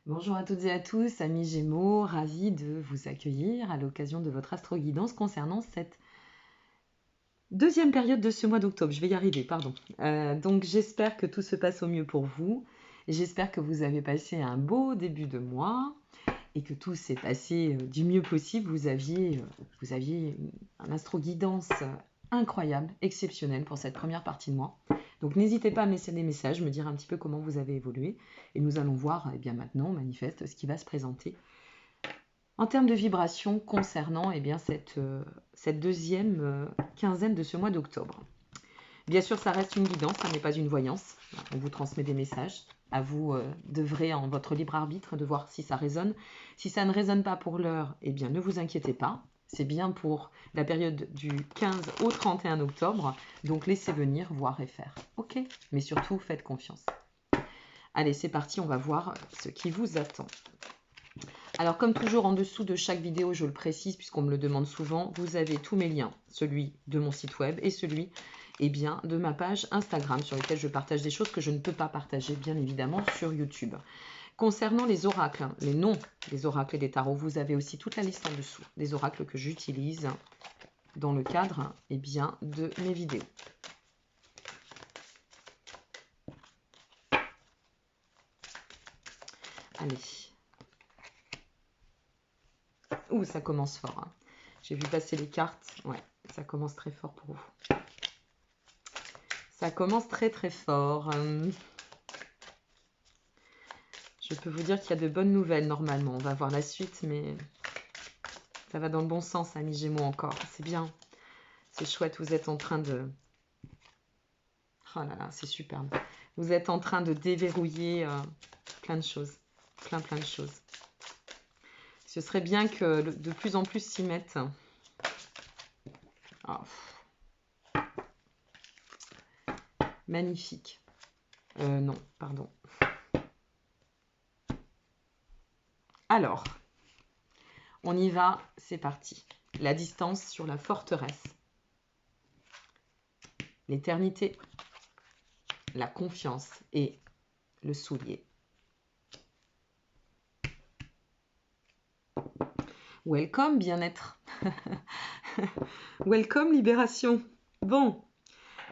Bonjour à toutes et à tous, amis Gémeaux, ravi de vous accueillir à l'occasion de votre astro-guidance concernant cette deuxième période de ce mois d'octobre. Je vais y arriver, pardon. Donc j'espère que tout se passe au mieux pour vous. J'espère que vous avez passé un beau début de mois et que tout s'est passé du mieux possible. Vous aviez un astro-guidance incroyable, exceptionnel pour cette première partie de mois. Donc n'hésitez pas à me laisser des messages, me dire un petit peu comment vous avez évolué. Et nous allons voir bien maintenant, manifeste, ce qui va se présenter en termes de vibration concernant cette deuxième quinzaine de ce mois d'octobre. Bien sûr, ça reste une guidance, ça n'est pas une voyance. On vous transmet des messages. À vous d'œuvrer en votre libre arbitre, de voir si ça résonne. Si ça ne résonne pas pour l'heure, ne vous inquiétez pas. C'est bien pour la période du 15 au 31 octobre. Donc laissez venir, voir et faire. Ok? Mais surtout, faites confiance. Allez, c'est parti, on va voir ce qui vous attend. Alors comme toujours en dessous de chaque vidéo, je le précise puisqu'on me le demande souvent, vous avez tous mes liens, celui de mon site web et celui de ma page Instagram sur lequel je partage des choses que je ne peux pas partager bien évidemment sur YouTube. Concernant les oracles, les noms des oracles et des tarots, vous avez aussi toute la liste en dessous des oracles que j'utilise dans le cadre de mes vidéos. Allez. Ouh, ça commence fort. Hein. J'ai vu passer les cartes. Ouais, ça commence très fort pour vous. Ça commence très très fort. Je peux vous dire qu'il y a de bonnes nouvelles normalement. On va voir la suite, mais ça va dans le bon sens, amis Gémeaux encore. C'est bien. C'est chouette. Vous êtes en train de... Oh là là, c'est superbe. Vous êtes en train de déverrouiller plein de choses. Plein de choses. Ce serait bien que de plus en plus s'y mettent. Oh. Magnifique. Non, pardon. Alors, on y va, c'est parti. La distance sur la forteresse. L'éternité, la confiance et le soulier. Welcome, bien-être. Welcome, libération. Bon,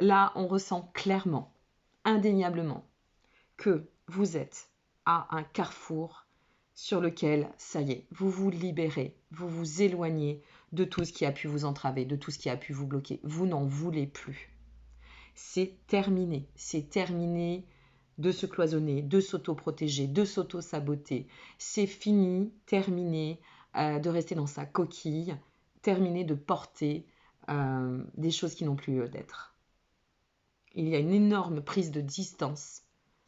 là, on ressent clairement, indéniablement, que vous êtes à un carrefour sur lequel, ça y est, vous vous libérez, vous vous éloignez de tout ce qui a pu vous entraver, de tout ce qui a pu vous bloquer. Vous n'en voulez plus. C'est terminé de se cloisonner, de s'auto-protéger, de s'auto-saboter. C'est fini, terminé de rester dans sa coquille, terminé de porter des choses qui n'ont plus lieu d'être. Il y a une énorme prise de distance,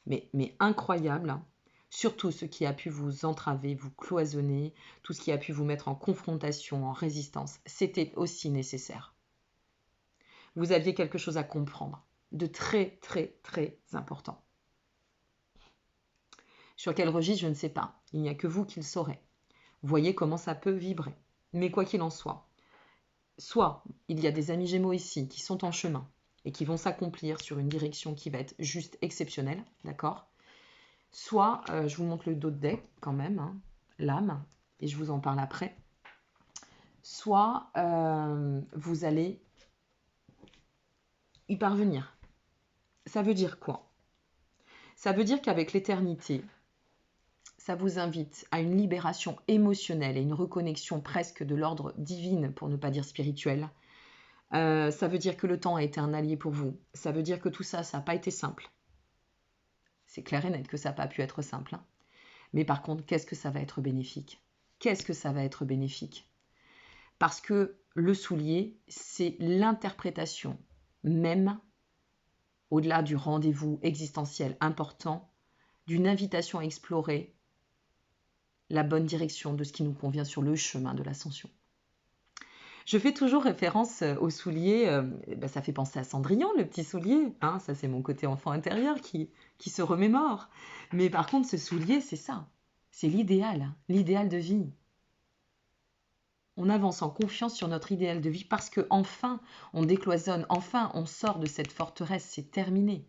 mais incroyable, hein, sur tout ce qui a pu vous entraver, vous cloisonner, tout ce qui a pu vous mettre en confrontation, en résistance. C'était aussi nécessaire. Vous aviez quelque chose à comprendre, de très important. Sur quel registre, je ne sais pas. Il n'y a que vous qui le saurez. Voyez comment ça peut vibrer. Mais quoi qu'il en soit, soit il y a des amis Gémeaux ici qui sont en chemin et qui vont s'accomplir sur une direction qui va être juste exceptionnelle, d'accord? Soit, je vous montre le dos de deck quand même, hein, l'âme, et je vous en parle après. Soit vous allez y parvenir. Ça veut dire quoi? Ça veut dire qu'avec l'éternité, ça vous invite à une libération émotionnelle et une reconnexion presque de l'ordre divine, pour ne pas dire spirituel. Ça veut dire que le temps a été un allié pour vous. Ça veut dire que tout ça, ça n'a pas été simple. C'est clair et net que ça n'a pas pu être simple. Hein. Mais par contre, qu'est-ce que ça va être bénéfique? Qu'est-ce que ça va être bénéfique? Parce que le soulier, c'est l'interprétation même, au-delà du rendez-vous existentiel important, d'une invitation à explorer la bonne direction de ce qui nous convient sur le chemin de l'ascension. Je fais toujours référence au soulier, ça fait penser à Cendrillon, le petit soulier, hein, ça c'est mon côté enfant intérieur qui se remémore. Mais par contre, ce soulier, c'est ça, c'est l'idéal de vie. On avance en confiance sur notre idéal de vie parce que enfin, on décloisonne, enfin, on sort de cette forteresse, c'est terminé.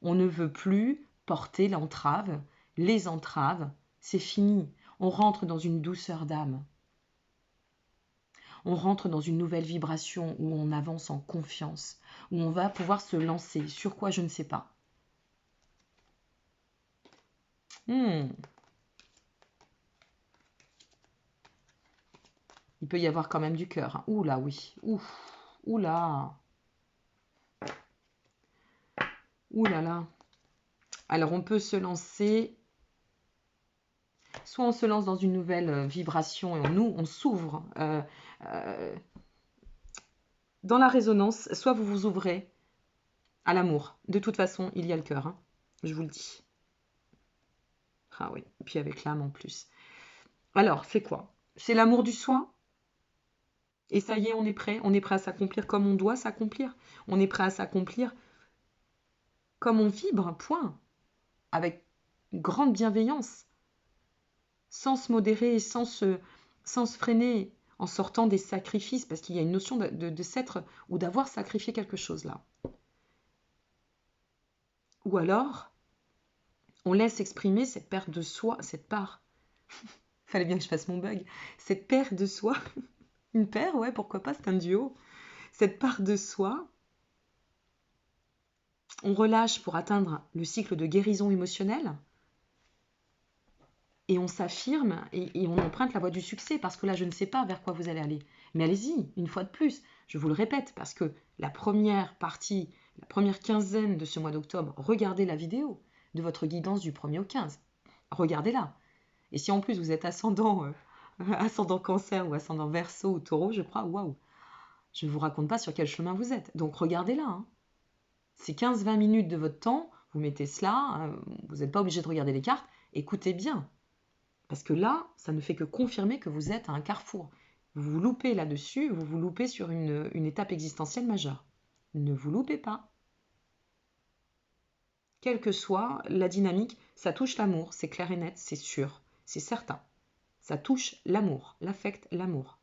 On ne veut plus porter l'entrave, les entraves, C'est fini. On rentre dans une douceur d'âme. On rentre dans une nouvelle vibration où on avance en confiance, où on va pouvoir se lancer. Sur quoi, je ne sais pas. Il peut y avoir quand même du cœur. Hein. Ouh là, oui. Ouh là. Ouh là là. Alors, on peut se lancer. Soit on se lance dans une nouvelle vibration et on s'ouvre dans la résonance, soit vous vous ouvrez à l'amour. De toute façon, il y a le cœur, hein, je vous le dis. Ah oui, et puis avec l'âme en plus. Alors, c'est quoi? C'est l'amour du soi. Et ça y est, on est prêt à s'accomplir comme on doit s'accomplir. On est prêt à s'accomplir comme on vibre, point. Avec grande bienveillance. Sans se modérer, sans se freiner, en sortant des sacrifices, parce qu'il y a une notion de s'être ou d'avoir sacrifié quelque chose là. Ou alors, on laisse exprimer cette perte de soi, cette part. Fallait bien que je fasse mon bug. Cette paire de soi. Une paire, ouais, pourquoi pas, c'est un duo. Cette part de soi, on relâche pour atteindre le cycle de guérison émotionnelle. Et on s'affirme et on emprunte la voie du succès, parce que là, je ne sais pas vers quoi vous allez aller. Mais allez-y, une fois de plus, je vous le répète, parce que la première partie, la première quinzaine de ce mois d'octobre, regardez la vidéo de votre guidance du 1er au 15. Regardez-la. Et si en plus vous êtes ascendant cancer ou ascendant verseau ou taureau, je crois, waouh, je ne vous raconte pas sur quel chemin vous êtes. Donc regardez-la. Hein. C'est 15-20 minutes de votre temps, vous mettez cela, vous n'êtes pas obligé de regarder les cartes, écoutez bien. Parce que là, ça ne fait que confirmer que vous êtes à un carrefour. Vous vous loupez là-dessus, vous vous loupez sur une étape existentielle majeure. Ne vous loupez pas. Quelle que soit la dynamique, ça touche l'amour, c'est clair et net, c'est sûr, c'est certain. Ça touche l'amour, l'affect, l'amour.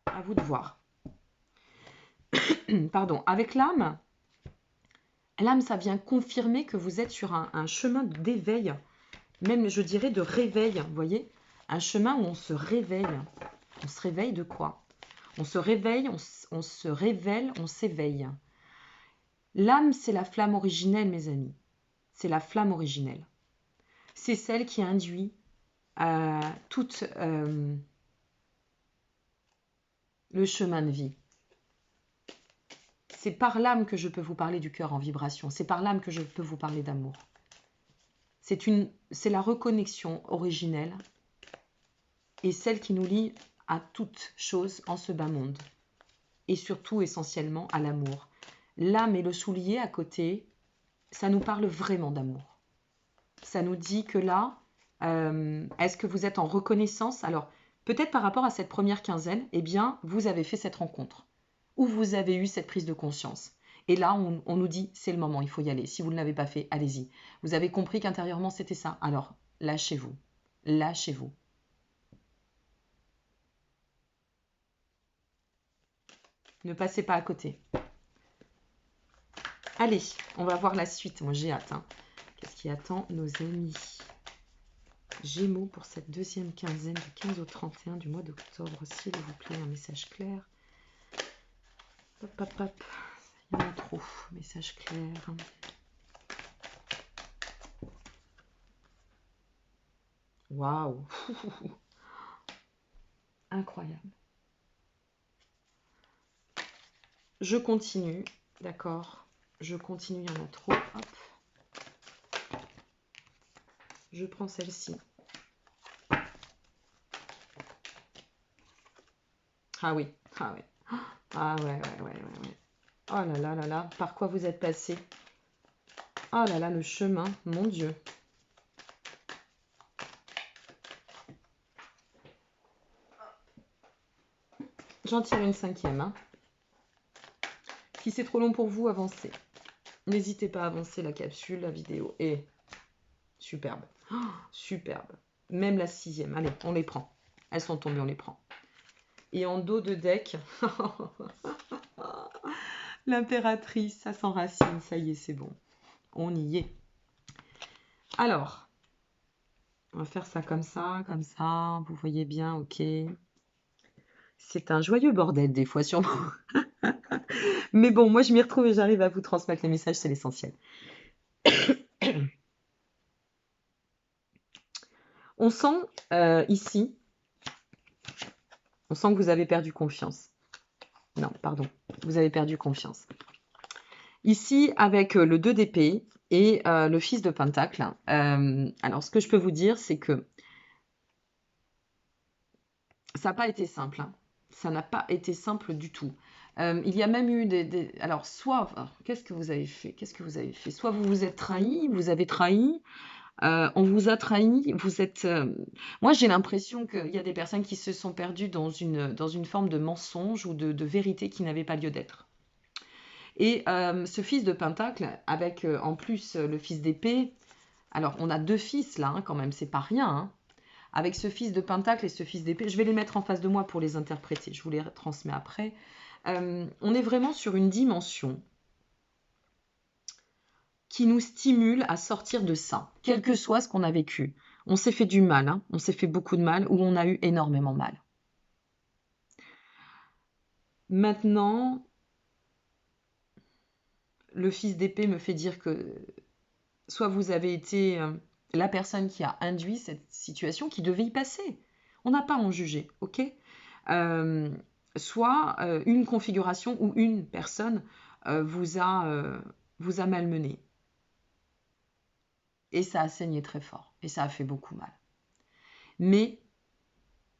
À vous de voir. Pardon, avec l'âme, ça vient confirmer que vous êtes sur un chemin d'éveil, même je dirais de réveil, vous voyez, un chemin où on se réveille. On se réveille de quoi? On se réveille, on se révèle, on s'éveille. L'âme, c'est la flamme originelle, mes amis. C'est la flamme originelle. C'est celle qui induit tout le chemin de vie. C'est par l'âme que je peux vous parler du cœur en vibration. C'est par l'âme que je peux vous parler d'amour. C'est la reconnexion originelle et celle qui nous lie à toute chose en ce bas monde. Et surtout, essentiellement, à l'amour. L'âme et le soulier à côté, ça nous parle vraiment d'amour. Ça nous dit que là, est-ce que vous êtes en reconnaissance? Alors, peut-être par rapport à cette première quinzaine, eh bien, vous avez fait cette rencontre. Ou vous avez eu cette prise de conscience. Et là, on nous dit, c'est le moment, il faut y aller. Si vous ne l'avez pas fait, allez-y. Vous avez compris qu'intérieurement, c'était ça. Alors, lâchez-vous. Lâchez-vous. Ne passez pas à côté. Allez, on va voir la suite. Moi, j'ai hâte. Hein. Qu'est-ce qui attend nos amis Gémeaux pour cette deuxième quinzaine du 15 au 31 du mois d'octobre. S'il vous plaît, un message clair. Hop, hop, hop. Il y en a trop. Message clair. Waouh. Incroyable. Je continue. D'accord. Je continue, il y en a trop. Hop. Je prends celle-ci. Ah oui. Ah oui. Ah ouais. Oh là là là là. Par quoi vous êtes passé? Oh là là, le chemin. Mon Dieu. J'en tire une cinquième. Hein. Si c'est trop long pour vous, avancez. N'hésitez pas à avancer la capsule, la vidéo. Et superbe. Oh, superbe. Même la sixième. Allez, on les prend. Elles sont tombées, on les prend. Et en dos de deck, l'impératrice, ça s'enracine. Ça y est, c'est bon. On y est. Alors, on va faire ça comme ça, comme ça. Vous voyez bien, ok. C'est un joyeux bordel des fois sûrement. Mais bon, moi je m'y retrouve et j'arrive à vous transmettre les messages, c'est l'essentiel. On sent ici, on sent que vous avez perdu confiance. Non, pardon, vous avez perdu confiance. Ici, avec le 2 d'épée et le fils de pentacle, alors ce que je peux vous dire, c'est que ça n'a pas été simple. Hein. Ça n'a pas été simple du tout. Il y a même eu alors, soit, qu'est-ce que vous avez fait? Qu'est-ce que vous avez fait? Soit vous vous êtes trahi, vous avez trahi, on vous a trahi, vous êtes... Moi, j'ai l'impression qu'il y a des personnes qui se sont perdues dans une forme de mensonge ou de vérité qui n'avait pas lieu d'être. Et ce fils de pentacle, avec en plus le fils d'épée, alors on a deux fils là, hein, quand même, c'est pas rien. Hein. Avec ce fils de pentacle et ce fils d'épée, je vais les mettre en face de moi pour les interpréter, je vous les transmets après. On est vraiment sur une dimension qui nous stimule à sortir de ça, quel que soit ce qu'on a vécu. On s'est fait du mal, hein, on s'est fait beaucoup de mal, ou on a eu énormément mal. Maintenant, le fils d'épée me fait dire que soit vous avez été la personne qui a induit cette situation qui devait y passer. On n'a pas à en juger, ok Soit une configuration ou une personne vous a malmené. Et ça a saigné très fort. Et ça a fait beaucoup mal. Mais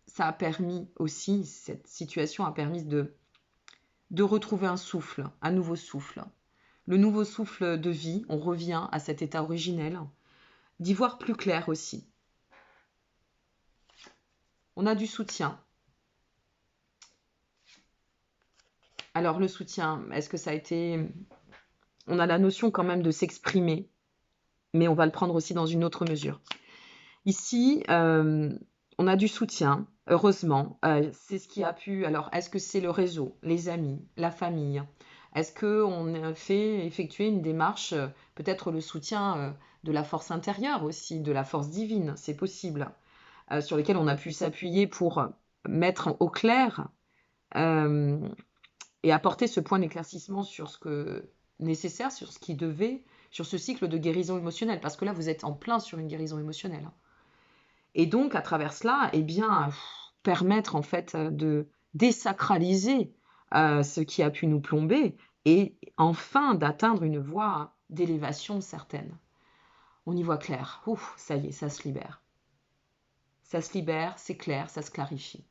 ça a permis aussi, cette situation a permis de retrouver un souffle, un nouveau souffle. Le nouveau souffle de vie, on revient à cet état originel, d'y voir plus clair aussi. On a du soutien. Alors le soutien, est-ce que ça a été... On a la notion quand même de s'exprimer, mais on va le prendre aussi dans une autre mesure. Ici, on a du soutien, heureusement. C'est ce qui a pu... Alors, est-ce que c'est le réseau, les amis, la famille? Est-ce qu'on a fait effectuer une démarche, peut-être le soutien de la force intérieure aussi, de la force divine, c'est possible, sur lequel on a pu s'appuyer pour mettre au clair et apporter ce point d'éclaircissement sur ce que nécessaire, sur ce qui devait, sur ce cycle de guérison émotionnelle, parce que là, vous êtes en plein sur une guérison émotionnelle. Et donc, à travers cela, eh bien, permettre en fait de désacraliser ce qui a pu nous plomber et enfin d'atteindre une voie d'élévation certaine. On y voit clair. Ouf, ça y est, ça se libère. Ça se libère, c'est clair, ça se clarifie.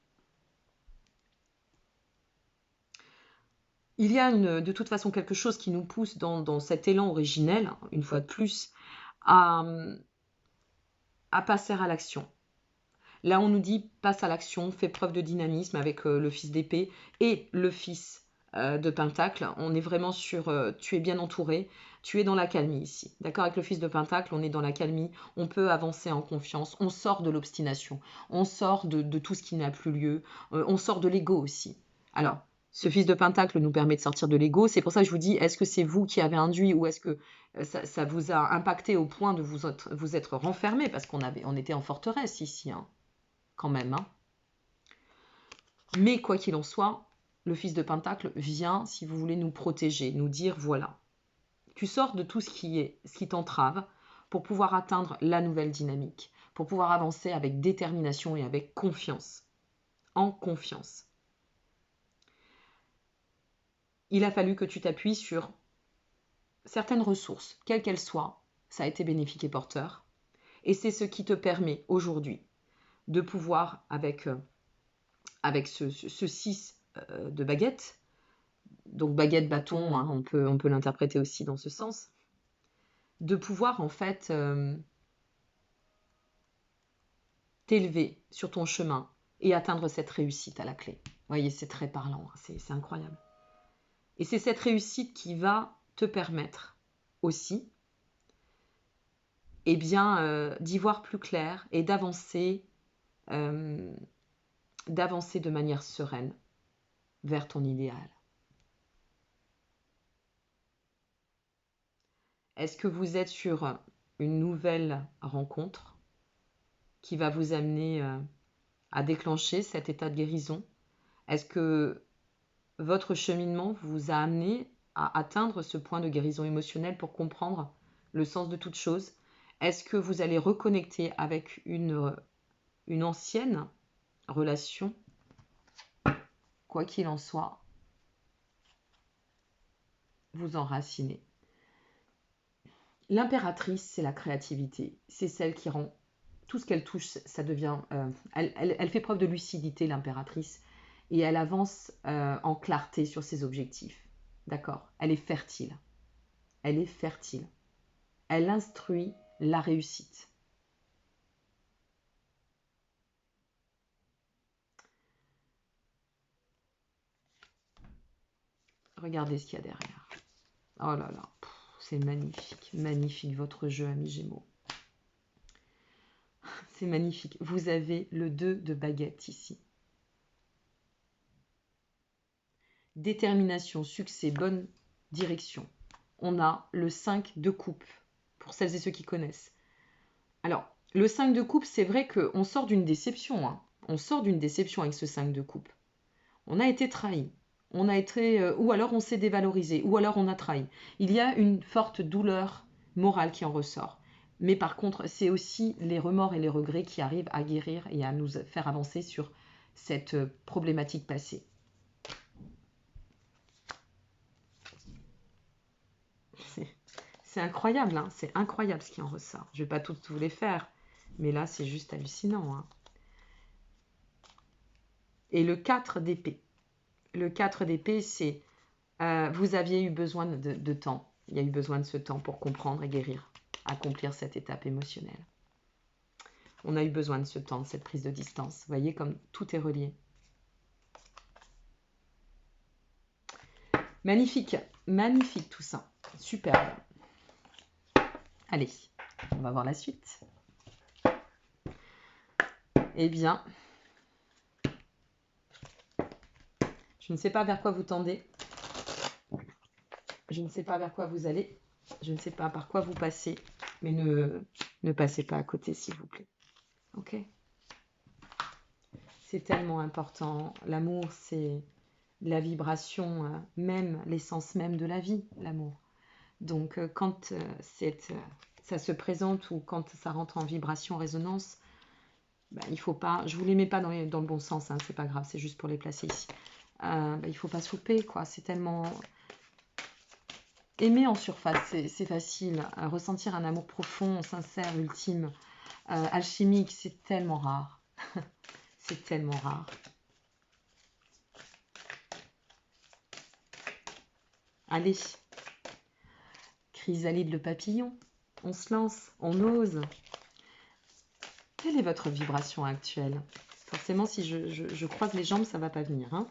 Il y a de toute façon quelque chose qui nous pousse dans cet élan originel, une fois de plus, à passer à l'action. Là, on nous dit passe à l'action, fais preuve de dynamisme avec le fils d'épée et le fils de pentacle. On est vraiment sur tu es bien entouré, tu es dans la calmie ici. D'accord, avec le fils de pentacle, on est dans la calmie, on peut avancer en confiance, on sort de l'obstination, on sort de tout ce qui n'a plus lieu, on sort de l'ego aussi. Alors, ce fils de pentacle nous permet de sortir de l'ego. C'est pour ça que je vous dis, est-ce que c'est vous qui avez induit ou est-ce que ça vous a impacté au point de vous être renfermé? Parce on était en forteresse ici, hein, quand même. Hein. Mais quoi qu'il en soit, le fils de pentacle vient, si vous voulez, nous protéger, nous dire, voilà, tu sors de tout ce qui t'entrave pour pouvoir atteindre la nouvelle dynamique, pour pouvoir avancer avec détermination et avec confiance. En confiance. Il a fallu que tu t'appuies sur certaines ressources, quelles qu'elles soient, ça a été bénéfique et porteur. Et c'est ce qui te permet aujourd'hui de pouvoir, avec ce 6 de baguette, donc baguette, bâton, hein, on peut l'interpréter aussi dans ce sens, de pouvoir en fait t'élever sur ton chemin et atteindre cette réussite à la clé. Vous voyez, c'est très parlant, c'est incroyable. Et c'est cette réussite qui va te permettre aussi d'y voir plus clair et d'avancer de manière sereine vers ton idéal. Est-ce que vous êtes sur une nouvelle rencontre qui va vous amener à déclencher cet état de guérison? Est-ce que votre cheminement vous a amené à atteindre ce point de guérison émotionnelle pour comprendre le sens de toute chose? Est-ce que vous allez reconnecter avec une ancienne relation? Quoi qu'il en soit, vous enracinez. L'impératrice, c'est la créativité. C'est celle qui rend tout ce qu'elle touche, ça devient... elle fait preuve de lucidité, l'impératrice, et elle avance en clarté sur ses objectifs. D'accord? Elle est fertile. Elle est fertile. Elle instruit la réussite. Regardez ce qu'il y a derrière. Oh là là, c'est magnifique. Magnifique votre jeu, amis Gémeaux. C'est magnifique. Vous avez le 2 de baguette ici. Détermination, succès, bonne direction. On a le 5 de coupe, pour celles et ceux qui connaissent. Alors, le 5 de coupe, c'est vrai qu'on sort d'une déception. Hein. On sort d'une déception avec ce 5 de coupe. On a été trahi. On a été, ou alors on s'est dévalorisé, ou alors on a trahi. Il y a une forte douleur morale qui en ressort. Mais par contre, c'est aussi les remords et les regrets qui arrivent à guérir et à nous faire avancer sur cette problématique passée. C'est incroyable, hein, c'est incroyable ce qui en ressort. Je ne vais pas toutes vous les faire, mais là, c'est juste hallucinant. Hein. Et le 4 d'épée. Le 4 d'épée, c'est vous aviez eu besoin de temps. Il y a eu besoin de ce temps pour comprendre et guérir, accomplir cette étape émotionnelle. On a eu besoin de ce temps, de cette prise de distance. Vous voyez comme tout est relié. Magnifique, magnifique tout ça. Superbe. Allez, on va voir la suite. Eh bien, je ne sais pas vers quoi vous tendez. Je ne sais pas vers quoi vous allez. Je ne sais pas par quoi vous passez. Mais ne passez pas à côté, s'il vous plaît. Ok? C'est tellement important. L'amour, c'est la vibration même, l'essence même de la vie, l'amour. Donc, quand ça se présente ou quand ça rentre en vibration, résonance, il ne faut pas... Je ne vous les mets pas dans le bon sens, hein, c'est pas grave, c'est juste pour les placer ici. Il ne faut pas se louper, quoi. C'est tellement... Aimer en surface, c'est facile. Ressentir un amour profond, sincère, ultime, alchimique, c'est tellement rare. C'est tellement rare. Allez, chrysalide le papillon, on se lance, on ose. Quelle est votre vibration actuelle? Forcément, si je croise les jambes, ça ne va pas venir. Hein.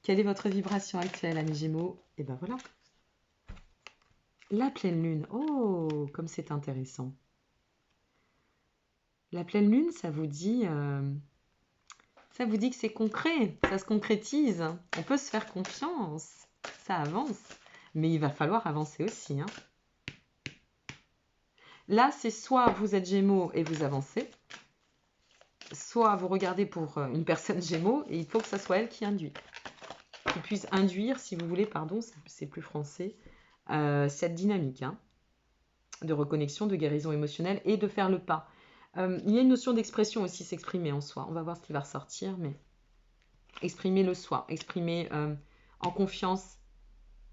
Quelle est votre vibration actuelle, amis Gémeaux? Et ben voilà. La pleine lune. Oh, comme c'est intéressant. La pleine lune, ça vous dit que c'est concret, ça se concrétise. On peut se faire confiance, ça avance. Mais il va falloir avancer aussi. Hein. Là, c'est soit vous êtes Gémeaux et vous avancez, soit vous regardez pour une personne Gémeaux et il faut que ça soit elle qui induit. Qui puisse induire, si vous voulez, pardon, c'est plus français, cette dynamique hein, de reconnexion, de guérison émotionnelle et de faire le pas. Il y a une notion d'expression aussi, s'exprimer en soi. On va voir ce qui va ressortir, mais exprimer le soi, exprimer en confiance,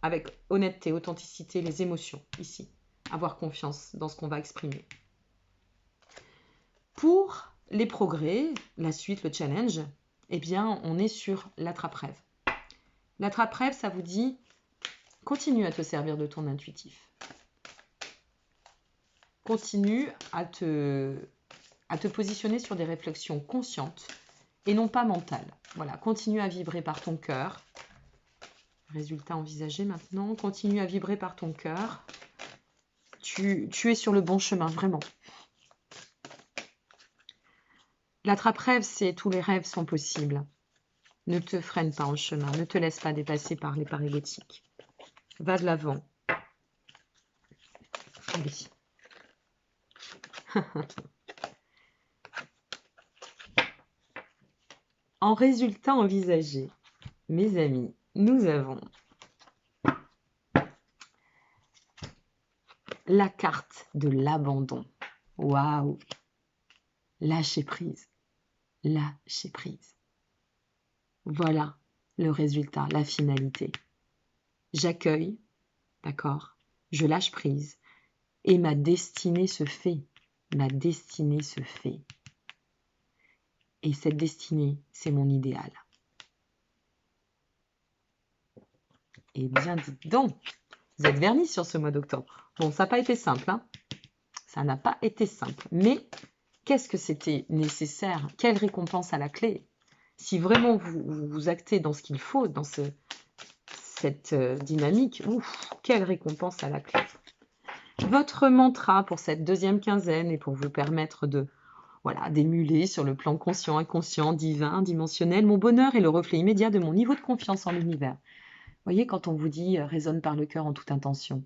avec honnêteté, authenticité, les émotions, ici. Avoir confiance dans ce qu'on va exprimer. Pour les progrès, la suite, le challenge, eh bien, on est sur l'attrape-rêve. L'attrape-rêve, ça vous dit, continue à te servir de ton intuitif. Continue à te positionner sur des réflexions conscientes et non pas mentales. Voilà, continue à vibrer par ton cœur. Résultat envisagé maintenant. Continue à vibrer par ton cœur. Tu es sur le bon chemin, vraiment. L'attrape-rêve, c'est tous les rêves sont possibles. Ne te freine pas en chemin. Ne te laisse pas dépasser par les peurs égotiques. Va de l'avant. Allez. En résultat envisagé, mes amis, nous avons la carte de l'abandon. Waouh! Lâcher prise. Lâcher prise. Voilà le résultat, la finalité. J'accueille, d'accord? Je lâche prise et ma destinée se fait. Ma destinée se fait. Et cette destinée, c'est mon idéal. Eh bien, dites donc, vous êtes vernis sur ce mois d'octobre. Bon, ça n'a pas été simple, hein? Ça n'a pas été simple. Mais qu'est-ce que c'était nécessaire? Quelle récompense à la clé? Si vraiment vous actez dans ce qu'il faut, dans cette dynamique, ouf, quelle récompense à la clé. Votre mantra pour cette deuxième quinzaine et pour vous permettre de d'émuler sur le plan conscient, inconscient, divin, dimensionnel. Mon bonheur est le reflet immédiat de mon niveau de confiance en l'univers. Vous voyez, quand on vous dit résonne par le cœur en toute intention.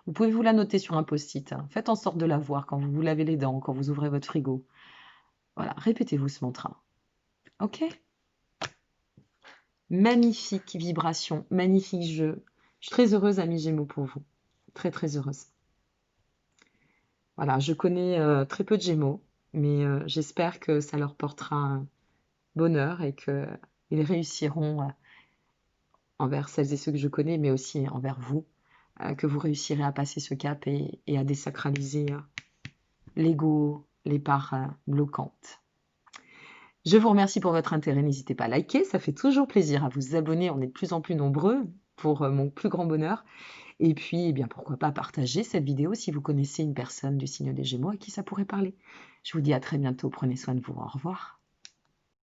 Vous pouvez vous la noter sur un post-it. Hein. Faites en sorte de la voir quand vous vous lavez les dents, quand vous ouvrez votre frigo. Voilà, répétez-vous ce mantra. Ok? Magnifique vibration, magnifique jeu. Je suis très heureuse, amis Gémeaux, pour vous. Très, très heureuse. Voilà, je connais très peu de Gémeaux, mais j'espère que ça leur portera bonheur et qu'ils réussiront envers celles et ceux que je connais, mais aussi envers vous, que vous réussirez à passer ce cap et à désacraliser l'ego, les parts bloquantes. Je vous remercie pour votre intérêt. N'hésitez pas à liker, ça fait toujours plaisir, à vous abonner. On est de plus en plus nombreux pour mon plus grand bonheur. Et puis, eh bien, pourquoi pas partager cette vidéo si vous connaissez une personne du signe des Gémeaux à qui ça pourrait parler. Je vous dis à très bientôt. Prenez soin de vous. Au revoir.